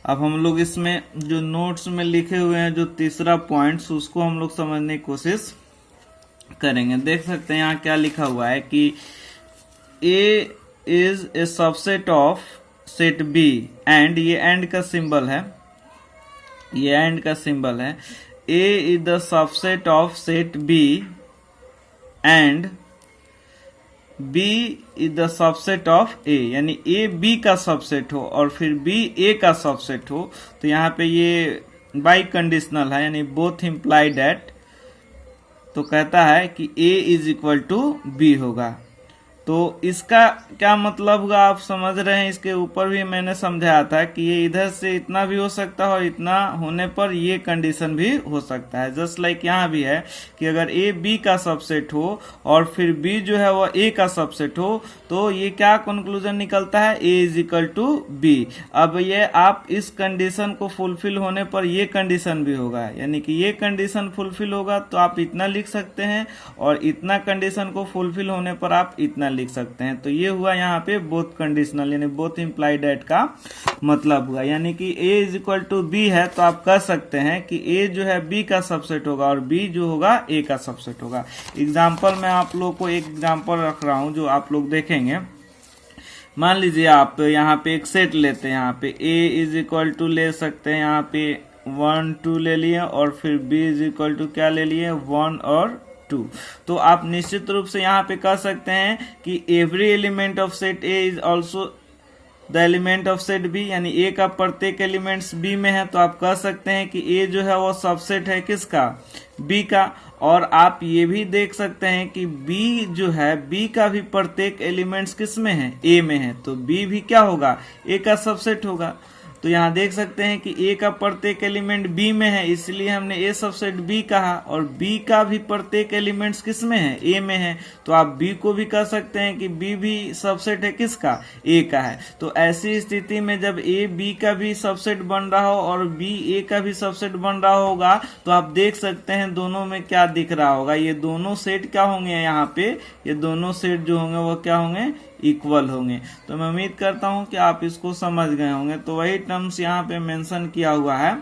अब हम लोग इसमें जो नोट्स में लिखे हुए हैं जो तीसरा पॉइंट्स उसको हम लोग समझने की कोशिश करेंगे। देख सकते हैं यहाँ क्या लिखा हुआ है कि A is a subset of set B and, ये एंड का सिंबल है, ये एंड का सिंबल है। A is the subset of set B and B is the subset of A, यानी ए बी का सबसेट हो और फिर बी ए का सबसेट हो। तो यहाँ पे ये बाई कंडीशनल है, यानी बोथ इम्प्लाई दैट। तो कहता है कि A is equal to B होगा। तो इसका क्या मतलब होगा आप समझ रहे हैं। इसके ऊपर भी मैंने समझाया था कि ये इधर से इतना भी हो सकता है और इतना होने पर ये कंडीशन भी हो सकता है। जस्ट लाइक यहाँ भी है कि अगर ए बी का सबसेट हो और फिर बी जो है वह ए का सबसेट हो तो ये क्या कंक्लूजन निकलता है, A is equal to B. अब ये आप इस कंडीशन को फुलफिल होने पर ये कंडीशन भी होगा, यानी कि ये कंडीशन फुलफिल होगा तो आप इतना लिख सकते हैं और इतना कंडीशन को फुलफिल होने पर आप इतना लिख सकते हैं। तो ये हुआ यहाँ पे बोथ कंडीशनल, यानी बोथ इम्प्लाइड एट का मतलब हुआ। यानी कि a is equal to b है तो आप कह सकते हैं कि a जो है b का सबसेट होगा और b जो होगा a का सबसेट होगा। एग्जाम्पल मैं आप लोग को एक एग्जाम्पल रख रहा हूं जो आप लोग देखेंगे। मान लीजिए आप यहाँ पे एक सेट लेते हैं, यहाँ पे a इज इक्वल टू ले सकते हैं, यहाँ पे 1 2 ले लिए और फिर b इज इक्वल टू क्या ले लिए 1 और 2। तो आप निश्चित रूप से यहाँ पे कह सकते हैं कि every element of set A is also the element of set B, यानी ए का प्रत्येक एलिमेंट्स बी में है। तो आप कह सकते हैं कि ए जो है वो सबसेट है किसका, बी का। और आप ये भी देख सकते हैं कि बी जो है बी का भी प्रत्येक एलिमेंट्स किस में है, ए में है। तो बी भी क्या होगा, ए का सबसेट होगा। तो यहाँ देख सकते हैं कि ए का प्रत्येक एलिमेंट बी में है, इसलिए हमने ए सबसेट बी कहा। और बी का भी प्रत्येक एलिमेंट्स किस में है, ए में है। तो आप बी को भी कह सकते हैं कि बी भी सबसेट है किसका, ए का है। तो ऐसी स्थिति में जब ए बी का भी सबसेट बन रहा हो और बी ए का भी सबसेट बन रहा होगा तो आप देख सकते हैं दोनों में क्या दिख रहा होगा, ये दोनों सेट क्या होंगे, यहाँ पे ये दोनों सेट जो होंगे वो क्या होंगे, इक्वल होंगे। तो मैं उम्मीद करता हूं कि आप इसको समझ गए होंगे। तो वही टर्म्स यहाँ पे मेंशन किया हुआ है।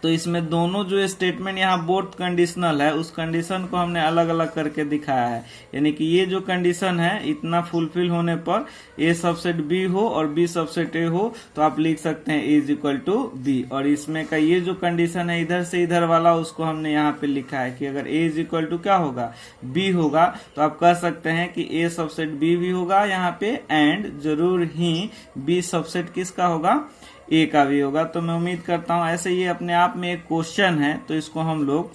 तो इसमें दोनों जो स्टेटमेंट यहाँ बोथ कंडीशनल है उस कंडीशन को हमने अलग अलग करके दिखाया है। यानी कि ये जो कंडीशन है इतना फुलफिल होने पर ए सबसेट बी हो और बी सबसेट ए हो तो आप लिख सकते हैं ए इज इक्वल टू बी। और इसमें का ये जो कंडीशन है इधर से इधर वाला उसको हमने यहाँ पे लिखा है कि अगर ए इज इक्वल टू क्या होगा, बी होगा। तो आप कह सकते हैं कि ए सबसेट बी भी होगा यहाँ पे एंड जरूर ही बी सबसेट किसका होगा, ए का भी होगा। तो मैं उम्मीद करता हूं ऐसे ये अपने आप में एक क्वेश्चन है। तो इसको हम लोग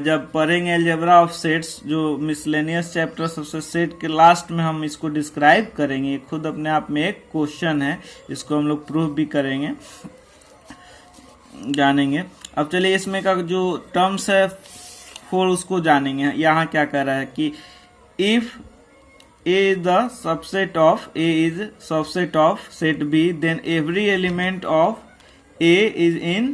जब पढ़ेंगे अलजेब्रा ऑफ सेट्स जो मिसलेनियस चैप्टर सबसे सेट के लास्ट में हम इसको डिस्क्राइब करेंगे। खुद अपने आप में एक क्वेश्चन है, इसको हम लोग प्रूफ भी करेंगे, जानेंगे। अब चलिए इसमें का जो टर्म्स है 4 उसको जानेंगे। यहाँ क्या कह रहा है कि if A is the subset of A is subset of set B, then every element of A is in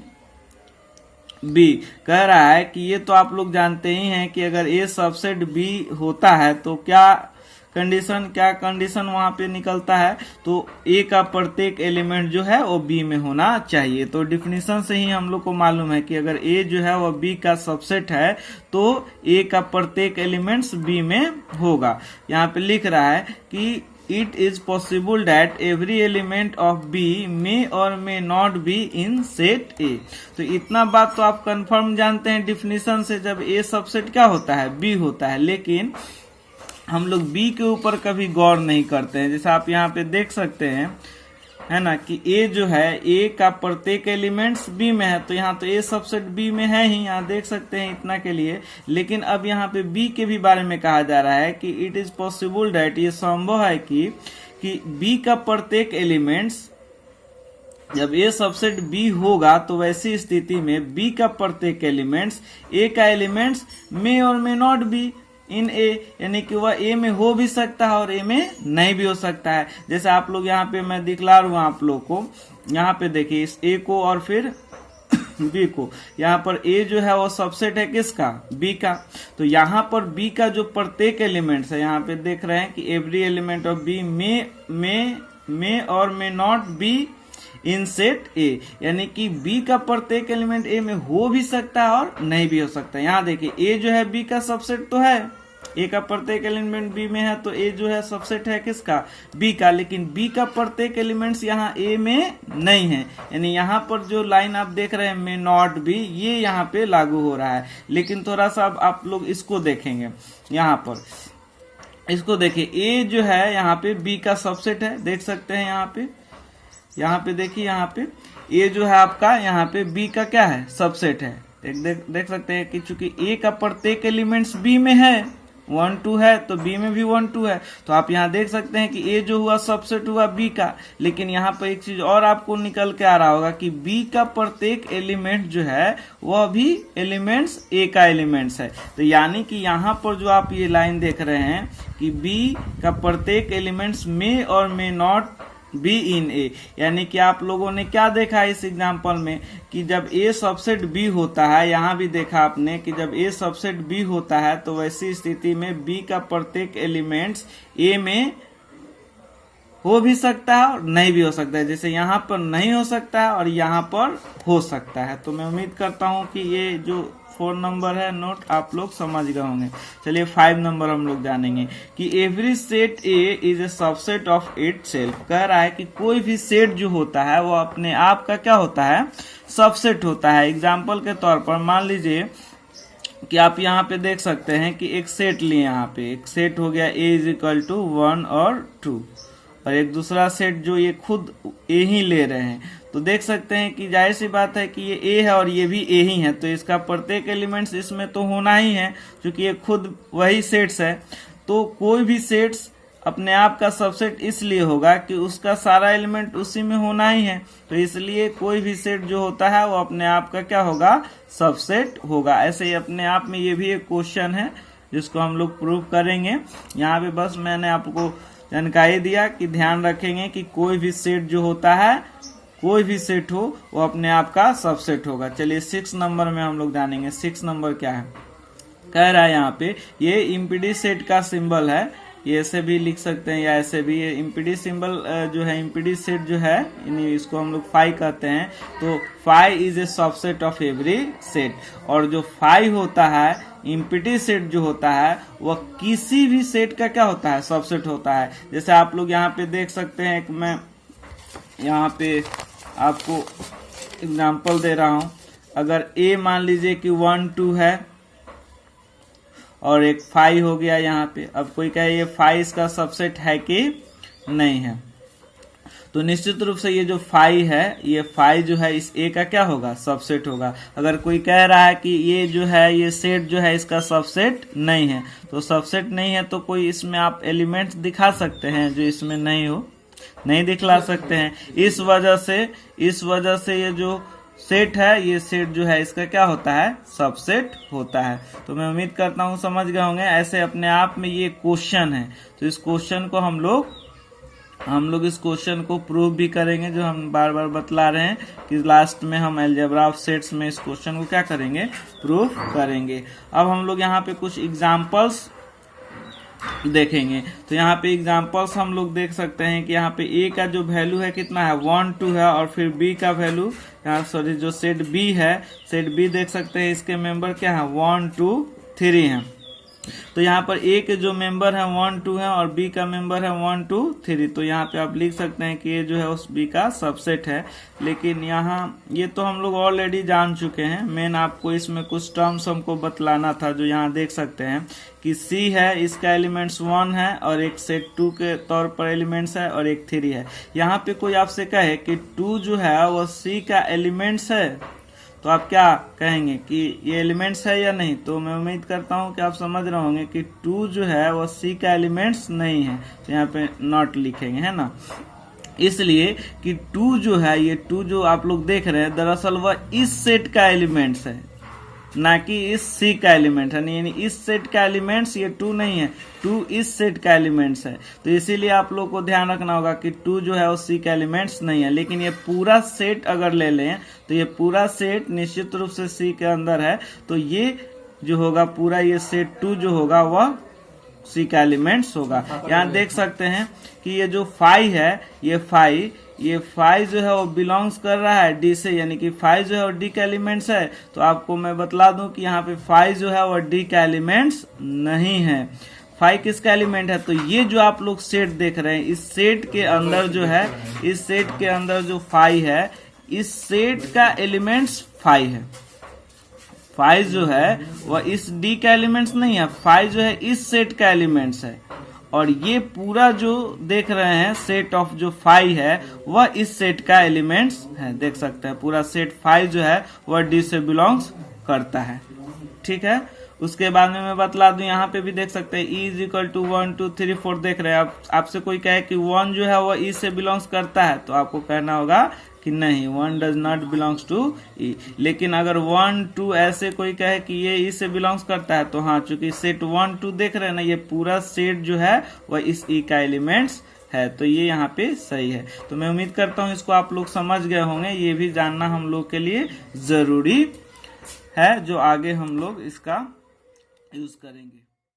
B। कह रहा है कि ये तो आप लोग जानते ही हैं कि अगर A सबसेट B होता है तो क्या कंडीशन वहां पे निकलता है, तो A का प्रत्येक एलिमेंट जो है वो B में होना चाहिए। तो डिफिनीशन से ही हम लोग को मालूम है कि अगर A जो है वो B का सबसेट है तो A का प्रत्येक एलिमेंट्स B में होगा। यहाँ पे लिख रहा है कि it is possible that every element of B may or may not be in set A. तो इतना बात तो आप कंफर्म जानते हैं डिफिनीशन से, जब ए सबसेट क्या होता है, बी होता है। लेकिन हम लोग बी के ऊपर कभी गौर नहीं करते हैं। जैसे आप यहाँ पे देख सकते हैं है ना कि ए जो है ए का प्रत्येक एलिमेंट्स बी में है। तो यहाँ तो ए सबसेट बी में है ही, यहाँ देख सकते हैं इतना के लिए। लेकिन अब यहाँ पे बी के भी बारे में कहा जा रहा है कि इट इज पॉसिबल दैट, ये संभव है कि बी का प्रत्येक एलिमेंट्स जब ए सबसेट बी होगा तो वैसी स्थिति में बी का प्रत्येक एलिमेंट्स ए का elements may or may not be इन ए, यानी कि वह ए में हो भी सकता है और ए में नहीं भी हो सकता है। जैसे आप लोग यहाँ पे मैं दिखला रहा हूँ आप लोग को, यहाँ पे देखिए इस ए को और फिर बी को। यहाँ पर ए जो है वो सबसेट है किसका, बी का। तो यहाँ पर बी का जो प्रत्येक एलिमेंट्स है, यहाँ पे देख रहे हैं कि every element of B may or may not be in set ए, यानी कि बी का प्रत्येक एलिमेंट ए में हो भी सकता है और नहीं भी हो सकता है। यहाँ देखिए ए जो है बी का सबसेट तो है, ए का प्रत्येक एलिमेंट बी में है तो ए जो है सबसेट है किसका, बी का, लेकिन बी का प्रत्येक एलिमेंट्स यहाँ ए में नहीं है, यानी यहाँ पर जो लाइन आप देख रहे हैं मे नॉट बी, ये यहाँ पे लागू हो रहा है। लेकिन थोड़ा सा अब आप लोग इसको देखेंगे, यहाँ पर इसको देखिए, ए जो है यहाँ पे बी का सबसेट है, देख सकते हैं यहाँ पे देखिए, यहाँ पे ए जो है आपका यहाँ पे बी का क्या है, सबसेट है। देख सकते हैं कि चूंकि ए का प्रत्येक एलिमेंट्स बी में है, 1 2 है तो बी में भी 1 2 है, तो आप यहाँ देख सकते हैं कि ए जो हुआ सबसेट हुआ बी का। लेकिन यहाँ पर एक चीज और आपको निकल के आ रहा होगा कि बी का प्रत्येक एलिमेंट जो है वह भी एलिमेंट्स ए का एलिमेंट्स है। तो यानी कि यहाँ पर जो आप ये लाइन देख रहे हैं कि बी का प्रत्येक एलिमेंट्स में और मे नॉट बी इन ए, यानी कि आप लोगों ने क्या देखा इस एग्जांपल में कि जब ए सबसेट बी होता है, यहाँ भी देखा आपने कि जब ए सबसेट बी होता है तो वैसी स्थिति में बी का प्रत्येक एलिमेंट्स ए में हो भी सकता है और नहीं भी हो सकता है। जैसे यहाँ पर नहीं हो सकता है और यहाँ पर हो सकता है। तो मैं उम्मीद करता हूँ कि ये जो 4 नंबर है नोट आप लोग समझ गए होंगे। चलिए 5 नंबर हम लोग जानेंगे कि every set A is a subset of it self. कह रहा है कि कोई भी सेट जो होता है वो अपने आप का क्या होता है, सबसेट होता है। एग्जाम्पल के तौर पर मान लीजिए कि आप यहाँ पे देख सकते हैं कि एक सेट लिए, यहाँ पे एक सेट हो गया ए इज इक्वल टू 1 और 2, और एक दूसरा सेट जो ये खुद ए ही ले रहे हैं। तो देख सकते हैं कि जाहिर सी बात है कि ये ए है और ये भी ए ही है, तो इसका प्रत्येक एलिमेंट्स इसमें तो होना ही है क्योंकि ये खुद वही सेट्स है। तो कोई भी सेट्स अपने आप का सबसेट इसलिए होगा कि उसका सारा एलिमेंट उसी में होना ही है, तो इसलिए कोई भी सेट जो होता है वो अपने आप का क्या होगा, सबसेट होगा। ऐसे ही अपने आप में ये भी एक क्वेश्चन है जिसको हम लोग प्रूव करेंगे। यहाँ पे बस मैंने आपको जानकारी दिया कि ध्यान रखेंगे कि कोई भी सेट जो होता है, कोई भी सेट हो वो अपने आप का सबसेट होगा। चलिए 6 नंबर में हम लोग जानेंगे। 6 नंबर क्या है, कह रहा है यहाँ पे ये इम्पीडी सेट का सिंबल है, ये ऐसे भी लिख सकते हैं या ऐसे भी। ये इम्पीडी सिंबल जो है, इम्पीडी सेट जो है, इसको हम लोग फाई कहते हैं। तो phi is a subset of every set, और जो फाई होता है, इम्पीडी सेट जो होता है वह किसी भी सेट का क्या होता है, सबसेट होता है। जैसे आप लोग यहाँ पे देख सकते हैं, मैं यहाँ पे आपको एग्जांपल दे रहा हूं। अगर ए मान लीजिए कि 1 2 है और एक 5 हो गया यहाँ पे, अब कोई कहे ये 5 इसका सबसेट है कि नहीं है, तो निश्चित रूप से ये जो 5 है, ये 5 जो है इस ए का क्या होगा, सबसेट होगा। अगर कोई कह रहा है कि ये जो है, ये सेट जो है इसका सबसेट नहीं है, तो सबसेट नहीं है तो कोई इसमें आप एलिमेंट्स दिखा सकते हैं जो इसमें नहीं हो, नहीं दिखला सकते हैं। इस वजह से ये जो सेट है, ये सेट जो है इसका क्या होता है, सबसेट होता है। तो मैं उम्मीद करता हूँ समझ गए होंगे। ऐसे अपने आप में ये क्वेश्चन है, तो इस क्वेश्चन को हम लोग इस क्वेश्चन को प्रूव भी करेंगे, जो हम बार बार बतला रहे हैं कि लास्ट में हम अलजेब्रा ऑफ सेट्स में इस क्वेश्चन को क्या करेंगे, प्रूव करेंगे। अब हम लोग यहाँ पे कुछ एग्जाम्पल्स देखेंगे। तो यहाँ पे एग्जांपल्स हम लोग देख सकते हैं कि यहाँ पे ए का जो वैल्यू है कितना है, 1 2 है, और फिर बी का वैल्यू, यहाँ सॉरी जो सेट बी है, सेट बी देख सकते हैं इसके मेंबर क्या है, 1 2 3 है। तो यहाँ पर ए के जो मेंबर है 1 2 है और बी का मेंबर है 1 2 3, तो यहाँ पे आप लिख सकते हैं कि ये जो है उस बी का सबसेट है। लेकिन यहाँ ये तो हम लोग ऑलरेडी जान चुके हैं, मेन आपको इसमें कुछ टर्म्स हमको बतलाना था। जो यहाँ देख सकते हैं कि सी है, इसका एलिमेंट्स 1 है और एक सेट 2 के तौर पर एलिमेंट्स है और एक 3 है। यहाँ पे कोई आपसे कहे कि 2 जो है वो सी का एलिमेंट्स है, तो आप क्या कहेंगे कि ये एलिमेंट्स है या नहीं। तो मैं उम्मीद करता हूँ कि आप समझ रहे होंगे कि 2 जो है वो सी का एलिमेंट्स नहीं है, तो यहाँ पे नॉट लिखेंगे, है ना। इसलिए कि 2 जो है, ये 2 जो आप लोग देख रहे हैं, दरअसल वह इस सेट का एलिमेंट्स है, ना कि इस सी का एलिमेंट है। यानी इस सेट का एलिमेंट्स ये 2 नहीं है, 2 इस सेट का एलिमेंट्स है। तो इसीलिए आप लोग को ध्यान रखना होगा कि 2 जो है वो सी का एलिमेंट्स नहीं है। लेकिन ये पूरा सेट अगर ले लें तो ये पूरा सेट निश्चित रूप से सी के अंदर है, तो ये जो होगा पूरा ये सेट 2 जो होगा वह सी का एलिमेंट्स होगा। यहाँ देख सकते हैं कि ये जो 5 है, ये 5 ये फाइव जो है वो बिलोंग्स कर रहा है डी से, यानी कि फाइव जो है वो डी का एलिमेंट्स है। तो आपको मैं बतला दूं कि यहाँ पे फाइव जो है वो डी का एलिमेंट्स नहीं है। फाइव किसका एलिमेंट है? तो ये जो आप लोग सेट देख रहे हैं, इस सेट के अंदर जो है, इस सेट के अंदर जो फाइव है, इस सेट का एलिमेंट्स फाइव है। फाइव जो है वह इस डी का एलिमेंट्स नहीं है, फाइव जो है इस सेट का एलिमेंट्स है। और ये पूरा जो देख रहे हैं सेट ऑफ जो फाइव है वह इस सेट का एलिमेंट्स है। देख सकते हैं पूरा सेट फाइव जो है वह डी से बिलोंग्स करता है। ठीक है, उसके बाद में मैं बतला दूं, यहाँ पे भी देख सकते हैं ई इज इक्वल टू 1 2 3 4 देख रहे हैं। आपसे कोई कहे कि 1 जो है वह ई से बिलोंग्स करता है, तो आपको कहना होगा कि नहीं, 1 डज नॉट बिलोंग्स टू ई। लेकिन अगर 1 2 ऐसे कोई कहे कि ये ई से बिलोंग्स करता है, तो हाँ, चूंकि सेट 1 2 देख रहे हैं ना, ये पूरा सेट जो है वह इस ई का एलिमेंट्स है, तो ये यहाँ पे सही है। तो मैं उम्मीद करता हूँ इसको आप लोग समझ गए होंगे। ये भी जानना हम लोग के लिए जरूरी है, जो आगे हम लोग इसका यूज करेंगे।